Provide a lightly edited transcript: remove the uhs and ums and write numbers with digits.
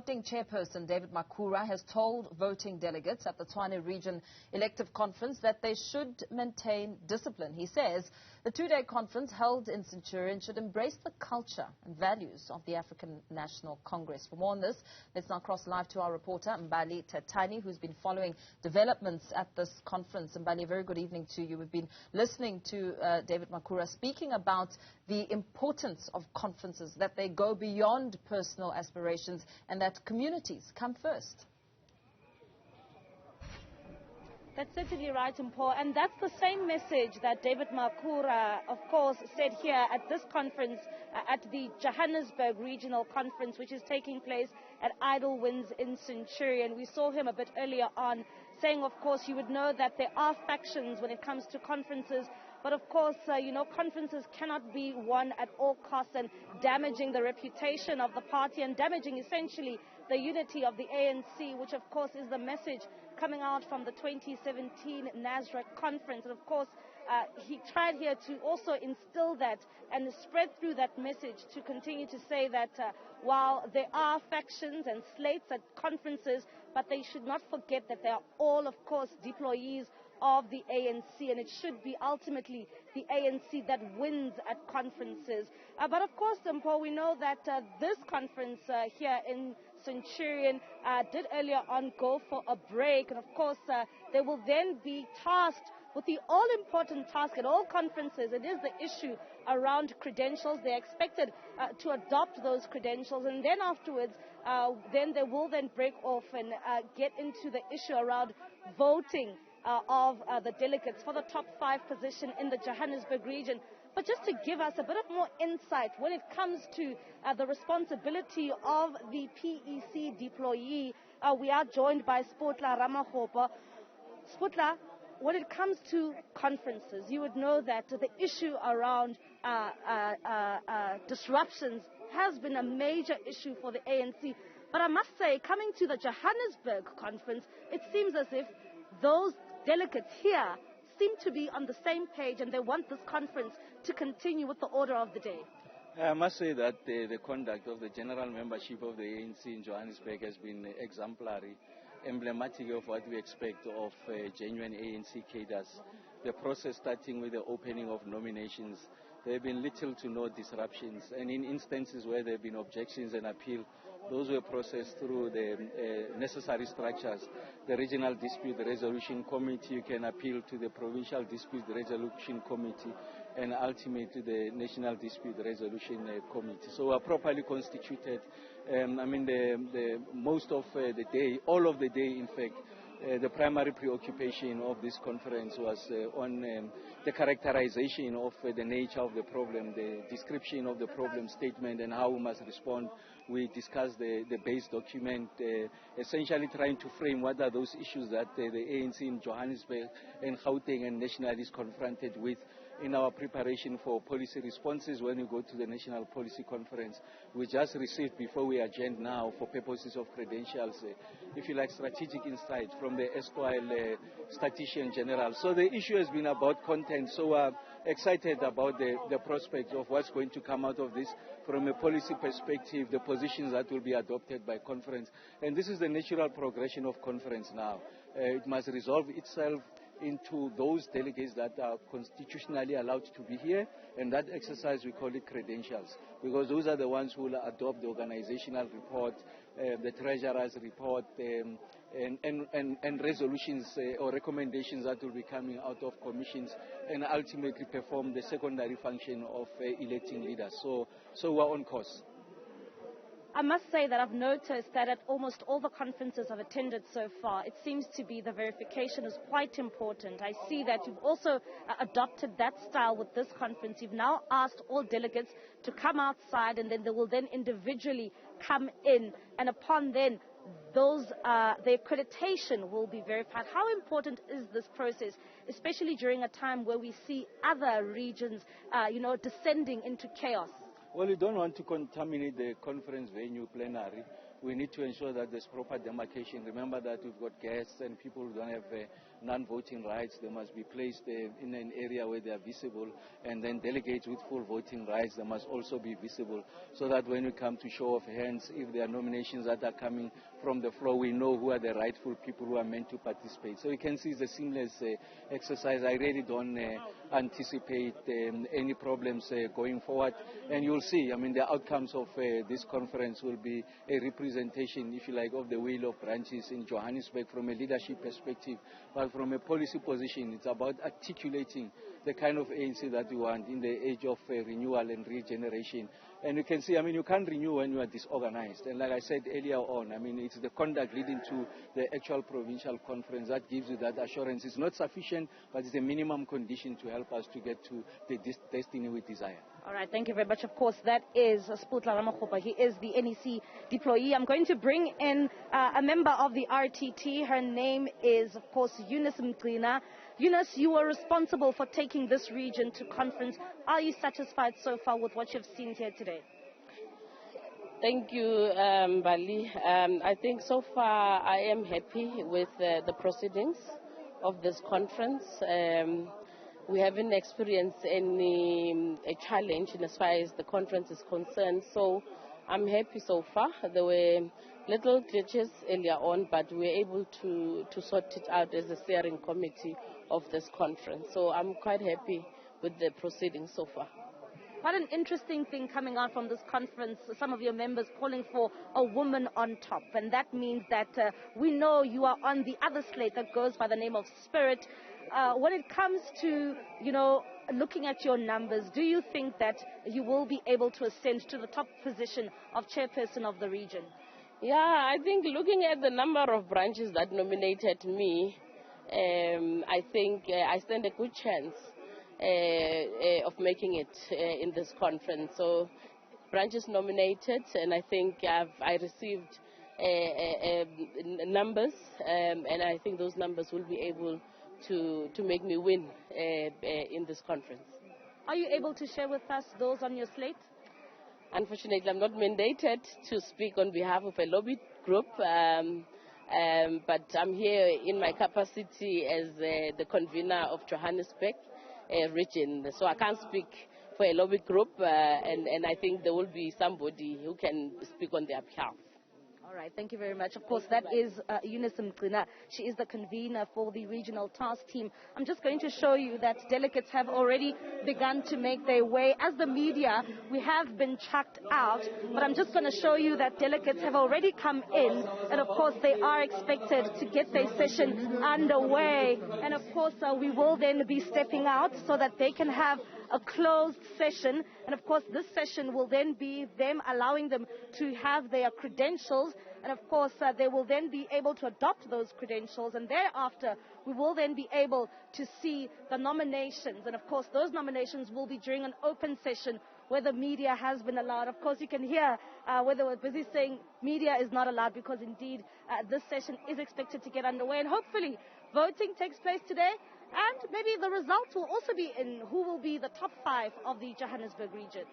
Gauteng chairperson David Makhura has told voting delegates at the Tshwane Region Elective Conference that they should maintain discipline. He says the two-day conference held in Centurion should embrace the culture and values of the African National Congress. For more on this, let's now cross live to our reporter Mbali Thethani, who's been following developments at this conference. Mbali, a very good evening to you. We've been listening to David Makhura speaking about the importance of conferences, that they go beyond personal aspirations and that communities come first. That's certainly right, Mpho, and that's the same message that David Makhura, of course, said here at this conference, at the Johannesburg Regional Conference, which is taking place at Idle Winds in Centurion. We saw him a bit earlier on saying, of course, you would know that there are factions when it comes to conferences. But of course, conferences cannot be won at all costs, and damaging the reputation of the party and damaging essentially the unity of the ANC, which of course is the message coming out from the 2017 Newzroom conference. And of course, he tried here to also instill that and spread through that message to continue to say that while there are factions and slates at conferences, but they should not forget that they are all, of course, deployees of the ANC, and it should be ultimately the ANC that wins at conferences. But of course, Mpho, we know that this conference here in Centurion did earlier on go for a break, and of course they will then be tasked with the all-important task at all conferences. It is the issue around credentials. They're expected to adopt those credentials, and then afterwards then they will then break off and get into the issue around voting of the delegates for the top 5 position in the Johannesburg region. But just to give us a bit of more insight when it comes to the responsibility of the PEC deployee, we are joined by Spotla Ramahopa. Spotla, when it comes to conferences, you would know that the issue around disruptions has been a major issue for the ANC. But I must say, coming to the Johannesburg conference, it seems as if those delegates here seem to be on the same page, and they want this conference to continue with the order of the day. I must say that the conduct of the general membership of the ANC in Johannesburg has been exemplary, emblematic of what we expect of genuine ANC cadres. The process starting with the opening of nominations, there have been little to no disruptions, and in instances where there have been objections and appeal, those were processed through the necessary structures. The Regional Dispute Resolution Committee, you can appeal to the Provincial Dispute Resolution Committee, and ultimately the National Dispute Resolution Committee. So are properly constituted. The most of the day, all of the day in fact, the primary preoccupation of this conference was on the characterization of the nature of the problem, the description of the problem statement and how we must respond. We discussed the base document, essentially trying to frame what are those issues that the ANC in Johannesburg and Gauteng and National is confronted with in our preparation for policy responses when we go to the National Policy Conference. We just received, before we adjourn now for purposes of credentials, if you like, strategic insight from the erstwhile Statistician General. So the issue has been about content, so excited about the prospect of what's going to come out of this from a policy perspective, the positions that will be adopted by conference. And this is the natural progression of conference now. It must resolve itself into those delegates that are constitutionally allowed to be here, and that exercise we call it credentials, because those are the ones who will adopt the organizational report, the treasurer's report, and resolutions or recommendations that will be coming out of commissions, and ultimately perform the secondary function of electing leaders. So we're on course. I must say that I've noticed that at almost all the conferences I've attended so far, it seems to be the verification is quite important. I see that you've also adopted that style with this conference. You've now asked all delegates to come outside, and then they will then individually come in, and upon then those the accreditation will be verified. How important is this process, especially during a time where we see other regions descending into chaos? Well, we don't want to contaminate the conference venue plenary we need to ensure that there's proper demarcation. Remember that we've got guests and people who don't have non-voting rights. They must be placed in an area where they are visible, and then delegates with full voting rights, they must also be visible, so that when we come to show of hands, if there are nominations that are coming from the floor, we know who are the rightful people who are meant to participate. So you can see it's a seamless exercise. I really don't anticipate any problems going forward, and you'll see, I mean, the outcomes of this conference will be a representation, if you like, of the will of branches in Johannesburg from a leadership perspective, but from a policy position, it's about articulating the kind of ANC that we want in the age of renewal and regeneration. And you can see, I mean, you can't renew when you are disorganized. And like I said earlier on, I mean, it's the conduct leading to the actual provincial conference that gives you that assurance. It's not sufficient, but it's a minimum condition to help us to get to the destiny we desire. All right, thank you very much. Of course, that is Sputla Ramakgopa. He is the NEC deployee. I'm going to bring in a member of the RTT. Her name is, of course, Eunice Mgcina. Eunice, you were responsible for taking this region to conference. Are you satisfied so far with what you've seen here today? Thank you, Mbali. I think so far I am happy with the proceedings of this conference. We haven't experienced any challenge in as far as the conference is concerned, so I'm happy so far. There were little glitches earlier on, but we were able to sort it out as a steering committee of this conference. So I'm quite happy with the proceedings so far. Quite an interesting thing coming out from this conference, some of your members calling for a woman on top. And that means that we know you are on the other slate that goes by the name of Spirit. When it comes to, looking at your numbers, do you think that you will be able to ascend to the top position of chairperson of the region? Yeah, I think looking at the number of branches that nominated me, I think I stand a good chance of making it in this conference. So branches nominated, and I think I received numbers, and I think those numbers will be able to make me win in this conference. Are you able to share with us those on your slate? Unfortunately, I'm not mandated to speak on behalf of a lobby group, but I'm here in my capacity as the convener of Johannesburg region. So I can't speak for a lobby group, and I think there will be somebody who can speak on their behalf. All right, thank you very much. Of course, that is Eunice Mgcina. She is the convener for the regional task team. I'm just going to show you that delegates have already begun to make their way. As the media, we have been chucked out, but I'm just going to show you that delegates have already come in, and of course, they are expected to get their session underway. And of course, we will then be stepping out so that they can have a closed session, and of course this session will then be them allowing them to have their credentials, and of course they will then be able to adopt those credentials, and thereafter we will then be able to see the nominations, and of course those nominations will be during an open session where the media has been allowed. Of course you can hear where they were busy saying media is not allowed, because indeed this session is expected to get underway, and hopefully voting takes place today. And maybe the results will also be in who will be the top 5 of the Johannesburg region.